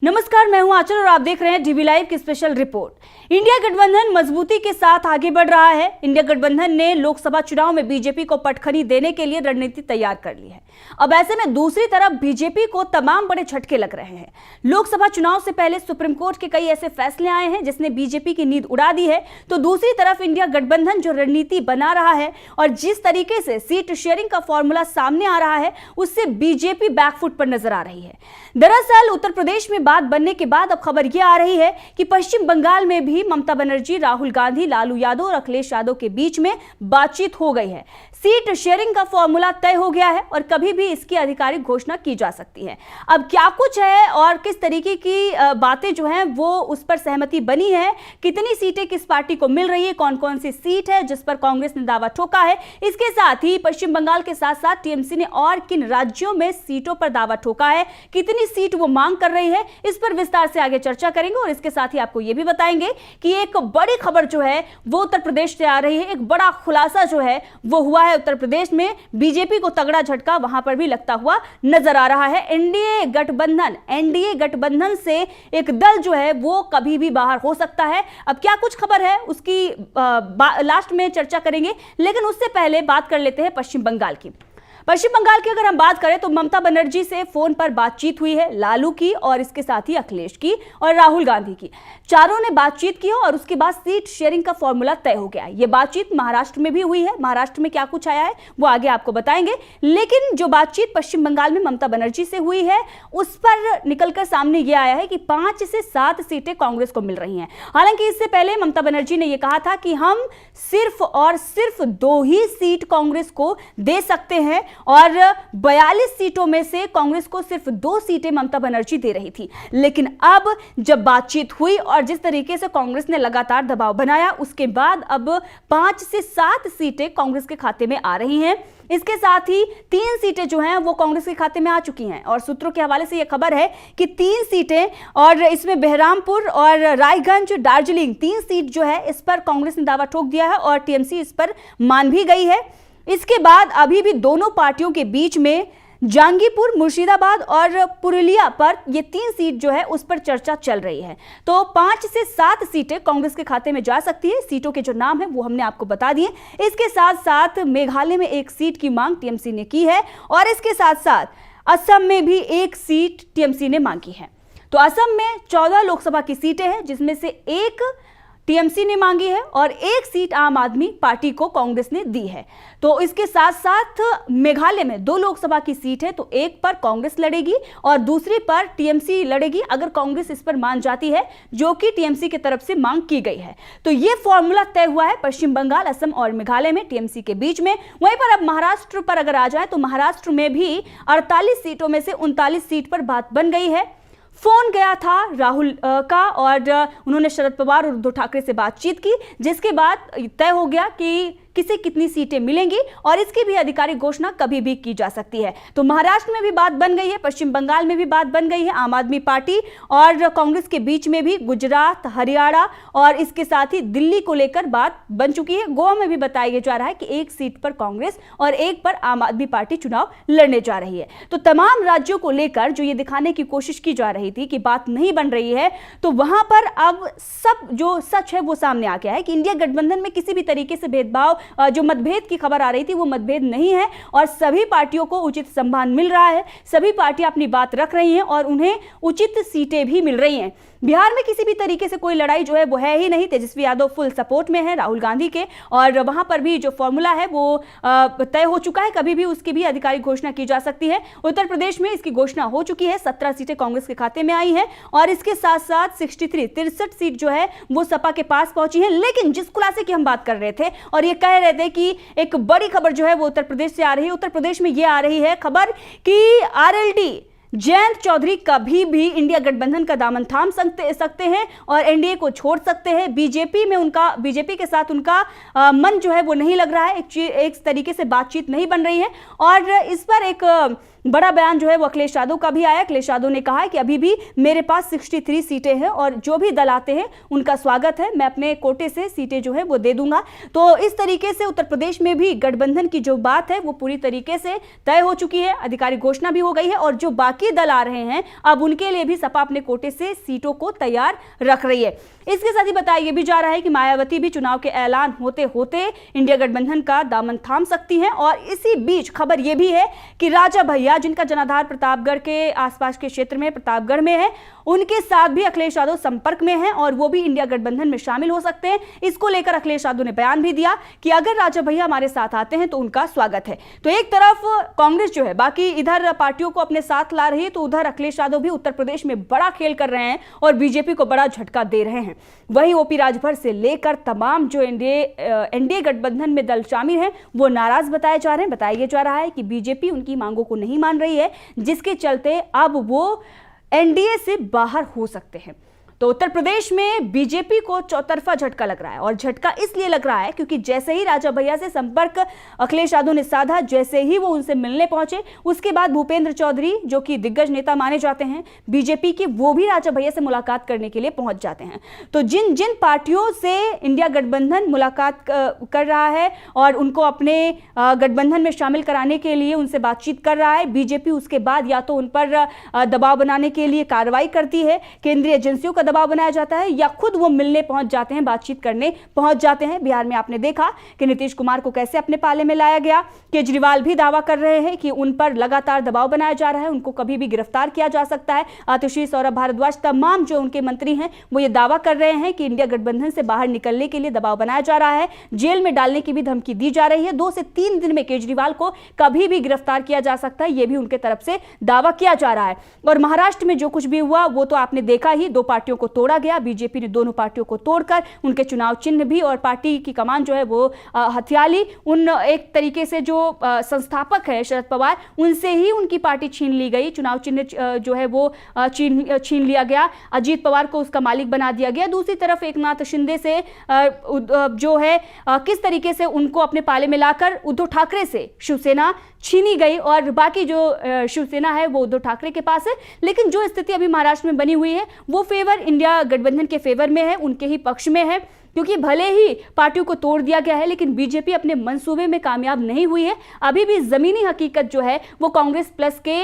नमस्कार, मैं हूं आंचल और आप देख रहे हैं डीवी लाइव की स्पेशल रिपोर्ट। इंडिया गठबंधन मजबूती के साथ आगे बढ़ रहा है। इंडिया गठबंधन ने लोकसभा चुनाव में बीजेपी को पटखनी देने के लिए रणनीति तैयार कर ली है। अब ऐसे में दूसरी तरफ बीजेपी को तमाम बड़े झटके लग रहे हैं। लोकसभा चुनाव से पहले सुप्रीम कोर्ट के कई ऐसे फैसले आए हैं जिसने बीजेपी की नींद उड़ा दी है, तो दूसरी तरफ इंडिया गठबंधन जो रणनीति बना रहा है और जिस तरीके से सीट शेयरिंग का फॉर्मूला सामने आ रहा है, उससे बीजेपी बैकफुट पर नजर आ रही है। दरअसल उत्तर प्रदेश में बात बनने के बाद अब खबर यह आ रही है कि पश्चिम बंगाल में भी ममता बनर्जी, राहुल गांधी, लालू यादव और अखिलेश यादव के बीच में बातचीत हो गई है। सीट शेयरिंग का फॉर्मूला तय हो गया है और कभी भी इसकी आधिकारिक घोषणा की जा सकती है। अब क्या कुछ है और किस तरीके की बातें जो हैं वो उस पर सहमति बनी है, कितनी सीटें किस पार्टी को मिल रही है, कौन कौन सी सीट है जिस पर कांग्रेस ने दावा ठोका है, इसके साथ ही पश्चिम बंगाल के साथ साथ टीएमसी ने और किन राज्यों में सीटों पर दावा ठोका है, कितनी सीट वो मांग कर रही है, इस पर विस्तार से आगे चर्चा करेंगे। और इसके साथ ही आपको यह भी बताएंगे कि एक बड़ी खबर जो है वो उत्तर प्रदेश से आ रही है। एक बड़ा खुलासा जो है वो हुआ है उत्तर प्रदेश में। बीजेपी को तगड़ा झटका वहां पर भी लगता हुआ नजर आ रहा है। एनडीए गठबंधन से एक दल जो है वो कभी भी बाहर हो सकता है। अब क्या कुछ खबर है उसकी लास्ट में चर्चा करेंगे, लेकिन उससे पहले बात कर लेते हैं पश्चिम बंगाल की। पश्चिम बंगाल की अगर हम बात करें तो ममता बनर्जी से फोन पर बातचीत हुई है, लालू की और इसके साथ ही अखिलेश की और राहुल गांधी की। चारों ने बातचीत की और उसके बाद सीट शेयरिंग का फॉर्मूला तय हो गया। ये बातचीत महाराष्ट्र में भी हुई है। महाराष्ट्र में क्या कुछ आया है वो आगे आपको बताएंगे, लेकिन जो बातचीत पश्चिम बंगाल में ममता बनर्जी से हुई है उस पर निकलकर सामने यह आया है कि 5 से 7 सीटें कांग्रेस को मिल रही हैं। हालांकि इससे पहले ममता बनर्जी ने यह कहा था कि हम सिर्फ और सिर्फ 2 ही सीट कांग्रेस को दे सकते हैं और 42 सीटों में से कांग्रेस को सिर्फ 2 सीटें ममता बनर्जी दे रही थी। लेकिन अब जब बातचीत हुई और जिस तरीके से कांग्रेस ने लगातार दबाव बनाया, उसके बाद अब 5 से 7 सीटें कांग्रेस के खाते में आ रही हैं। इसके साथ ही 3 सीटें जो हैं वो कांग्रेस के खाते में आ चुकी हैं और सूत्रों के हवाले से यह खबर है कि 3 सीटें और इसमें बहरामपुर और रायगंज, दार्जिलिंग 3 सीट जो है इस पर कांग्रेस ने दावा ठोक दिया है और टीएमसी इस पर मान भी गई है। इसके बाद अभी भी दोनों पार्टियों के बीच में जंगीपुर, मुर्शिदाबाद और पुरुलिया पर ये 3 सीट जो है उस पर चर्चा चल रही है। तो 5 से 7 सीटें कांग्रेस के खाते में जा सकती है। सीटों के जो नाम है वो हमने आपको बता दिए। इसके साथ साथ मेघालय में 1 सीट की मांग टीएमसी ने की है और इसके साथ साथ असम में भी 1 सीट टीएमसी ने मांगी है। तो असम में 14 लोकसभा की सीटें हैं जिसमें से 1 टीएमसी ने मांगी है और 1 सीट आम आदमी पार्टी को कांग्रेस ने दी है। तो इसके साथ साथ मेघालय में 2 लोकसभा की सीट है, तो एक पर कांग्रेस लड़ेगी और दूसरी पर टीएमसी लड़ेगी अगर कांग्रेस इस पर मान जाती है, जो कि टीएमसी की तरफ से मांग की गई है। तो यह फॉर्मूला तय हुआ है पश्चिम बंगाल, असम और मेघालय में टीएमसी के बीच में। वहीं पर अब महाराष्ट्र पर अगर आ जाए तो महाराष्ट्र में भी 48 सीटों में से 39 सीट पर बात बन गई है। फोन गया था राहुल का और उन्होंने शरद पवार और उद्धव ठाकरे से बातचीत की, जिसके बाद तय हो गया कि किसे कितनी सीटें मिलेंगी और इसकी भी आधिकारिक घोषणा कभी भी की जा सकती है। तो महाराष्ट्र में भी बात बन गई है, पश्चिम बंगाल में भी बात बन गई है। आम आदमी पार्टी और कांग्रेस के बीच में भी गुजरात, हरियाणा और इसके साथ ही दिल्ली को लेकर बात बन चुकी है। गोवा में भी बताया जा रहा है कि 1 सीट पर कांग्रेस और 1 पर आम आदमी पार्टी चुनाव लड़ने जा रही है। तो तमाम राज्यों को लेकर जो ये दिखाने की कोशिश की जा रही थी कि बात नहीं बन रही है, तो वहां पर अब सब जो सच है वो सामने आ गया है कि इंडिया गठबंधन में किसी भी तरीके से भेदभाव, जो मतभेद की खबर आ रही थी वो मतभेद नहीं है और सभी पार्टियों को उचित सम्मान मिल रहा है। सभी पार्टियां अपनी बात रख रही हैं और उन्हें उचित सीटें भी मिल रही हैं। बिहार में किसी भी तरीके से कोई लड़ाई जो है वो है ही नहीं। तेजस्वी यादव फुल सपोर्ट में है राहुल गांधी के और वहां पर भी जो फॉर्मूला है वो तय हो चुका है, कभी भी उसकी भी आधिकारिक घोषणा की जा सकती है। उत्तर प्रदेश में इसकी घोषणा हो चुकी है, 17 सीटें कांग्रेस के खाते में आई हैं और इसके साथ साथ 63 सीट जो है वो सपा के पास पहुंची है। लेकिन जिस खुलासे की हम बात कर रहे थे और ये कह रहे थे कि एक बड़ी खबर जो है वो उत्तर प्रदेश से आ रही है, उत्तर प्रदेश में ये आ रही है खबर कि आरएलडी जयंत चौधरी कभी भी इंडिया गठबंधन का दामन थाम सकते हैं और एनडीए को छोड़ सकते हैं। बीजेपी के साथ उनका मन जो है वो नहीं लग रहा है, एक तरीके से बातचीत नहीं बन रही है और इस पर एक बड़ा बयान जो है वो अखिलेश यादव का भी आया। अखिलेश यादव ने कहा है कि अभी भी मेरे पास 63 सीटें हैं और जो भी दल आते हैं उनका स्वागत है, मैं अपने कोटे से सीटें जो है वो दे दूंगा। तो इस तरीके से उत्तर प्रदेश में भी गठबंधन की जो बात है वो पूरी तरीके से तय हो चुकी है, आधिकारिक घोषणा भी हो गई है और जो बाकी दल आ रहे हैं अब उनके लिए भी सपा अपने कोटे से सीटों को तैयार रख रही है। इसके साथ ही बताया यह भी जा रहा है कि मायावती भी चुनाव के ऐलान होते होते इंडिया गठबंधन का दामन थाम सकती हैं और इसी बीच खबर यह भी है कि राजा भैया, जिनका जनाधार प्रतापगढ़ के आसपास के क्षेत्र में प्रतापगढ़ में है, उनके साथ भी अखिलेश यादव संपर्क में हैं और वो भी इंडिया गठबंधन में शामिल हो सकते हैं। इसको लेकर अखिलेश यादव ने बयान भी दिया कि अगर राजा भैया हमारे साथ आते हैं तो उनका स्वागत है। तो एक तरफ कांग्रेस जो है बाकी इधर पार्टियों को अपने साथ ला रही है, तो उधर अखिलेश यादव भी उत्तर प्रदेश में बड़ा खेल कर रहे हैं और बीजेपी को बड़ा झटका दे रहे हैं। वहीं ओपी राजभर से लेकर तमाम जो एनडीए गठबंधन में दल शामिल हैं वो नाराज बताए जा रहे हैं। बताया जा रहा है कि बीजेपी उनकी मांगों को नहीं मान रही है, जिसके चलते अब वो एनडीए से बाहर हो सकते हैं। तो उत्तर प्रदेश में बीजेपी को चौतरफा झटका लग रहा है और झटका इसलिए लग रहा है क्योंकि जैसे ही राजा भैया से संपर्क अखिलेश यादव ने साधा, जैसे ही वो उनसे मिलने पहुंचे, उसके बाद भूपेंद्र चौधरी जो कि दिग्गज नेता माने जाते हैं बीजेपी के, वो भी राजा भैया से मुलाकात करने के लिए पहुंच जाते हैं। तो जिन जिन पार्टियों से इंडिया गठबंधन मुलाकात कर रहा है और उनको अपने गठबंधन में शामिल कराने के लिए उनसे बातचीत कर रहा है, बीजेपी उसके बाद या तो उन पर दबाव बनाने के लिए कार्रवाई करती है, केंद्रीय एजेंसियों का दबाव बनाया जाता है, या खुद वो मिलने पहुंच जाते हैं, बातचीत करने पहुंच जाते हैं। बिहार में आपने देखा कि नीतीश कुमार को कैसे अपने पाले में लाया गया। केजरीवाल भी दावा कर रहे हैं कि उन पर लगातार दबाव बनाया जा रहा है, उनको कभी भी गिरफ्तार किया जा सकता है। आतिशी, सौरभ भारद्वाज, तमाम जो उनके मंत्री हैं वो ये दावा कर रहे हैं कि इंडिया गठबंधन से बाहर निकलने के लिए दबाव बनाया जा रहा है, जेल में डालने की भी धमकी दी जा रही है। 2 से 3 दिन में केजरीवाल को कभी भी गिरफ्तार किया जा सकता है, यह भी उनके तरफ से दावा किया जा रहा है। और महाराष्ट्र में जो कुछ भी हुआ वो तो आपने देखा ही, 2 पार्टियों को तोड़ा गया। बीजेपी ने दोनों पार्टियों को तोड़कर उनके चुनाव चिन्ह भी और पार्टी की कमान जो है वो हथियाली। उन एक तरीके से जो संस्थापक है शरद पवार, उनसे ही उनकी पार्टी छीन ली गई, चुनाव चिन्ह जो है वो छीन लिया गया। अजीत पवार को उसका मालिक बना दिया गया। दूसरी तरफ एकनाथ शिंदे से जो है किस तरीके से उनको अपने पाले में लाकर उद्धव ठाकरे से शिवसेना छीनी गई और बाकी जो शिवसेना है वो उद्धव ठाकरे के पास है। लेकिन जो स्थिति अभी महाराष्ट्र में बनी हुई है वो फेवर इंडिया गठबंधन के फेवर में है, उनके ही पक्ष में है, क्योंकि भले ही पार्टियों को तोड़ दिया गया है लेकिन बीजेपी अपने मंसूबे में कामयाब नहीं हुई है। अभी भी जमीनी हकीकत जो है वो कांग्रेस प्लस के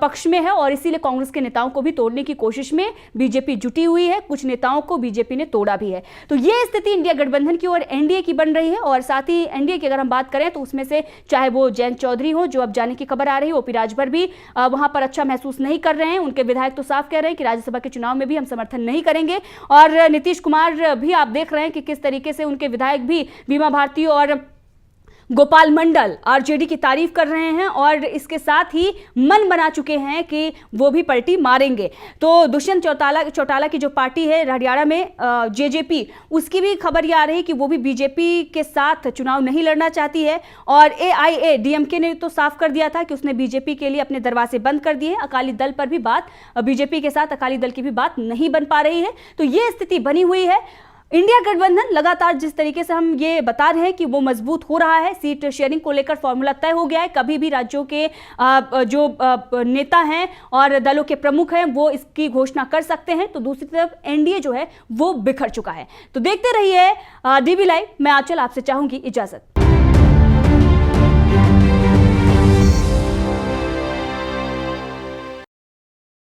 पक्ष में है और इसीलिए कांग्रेस के नेताओं को भी तोड़ने की कोशिश में बीजेपी जुटी हुई है। कुछ नेताओं को बीजेपी ने तोड़ा भी है। तो ये स्थिति इंडिया गठबंधन की और एनडीए की बन रही है। और साथ ही एनडीए की अगर हम बात करें तो उसमें से चाहे वो जयंत चौधरी हो जो अब जाने की खबर आ रही है, ओपी राजभर भी वहां पर अच्छा महसूस नहीं कर रहे हैं। उनके विधायक तो साफ कह रहे हैं कि राज्यसभा के चुनाव में भी हम समर्थन नहीं करेंगे। और नीतीश कुमार भी आप देख रहे हैं कि किस तरीके से उनके विधायक भी बीमा भारती और गोपाल मंडल आरजेडी की तारीफ कर रहे हैं और इसके साथ ही मन बना चुके हैं कि वो भी पलटी मारेंगे। तो दुष्यंत चौटाला की जो पार्टी है हरियाणा में जेजेपी, उसकी भी खबर ये आ रही है कि वो भी बीजेपी के साथ चुनाव नहीं लड़ना चाहती है। और एआईएडीएमके ने तो साफ कर दिया था कि उसने बीजेपी के लिए अपने दरवाजे बंद कर दिए। अकाली दल पर भी बात, बीजेपी के साथ अकाली दल की भी बात नहीं बन पा रही है। तो ये स्थिति बनी हुई है। इंडिया गठबंधन लगातार जिस तरीके से हम ये बता रहे हैं कि वो मजबूत हो रहा है, सीट शेयरिंग को लेकर फॉर्मूला तय हो गया है। कभी भी राज्यों के जो नेता हैं और दलों के प्रमुख हैं वो इसकी घोषणा कर सकते हैं। तो दूसरी तरफ एनडीए जो है वो बिखर चुका है। तो देखते रहिए डीबी लाइव। मैं आंचल आपसे चाहूंगी इजाजत।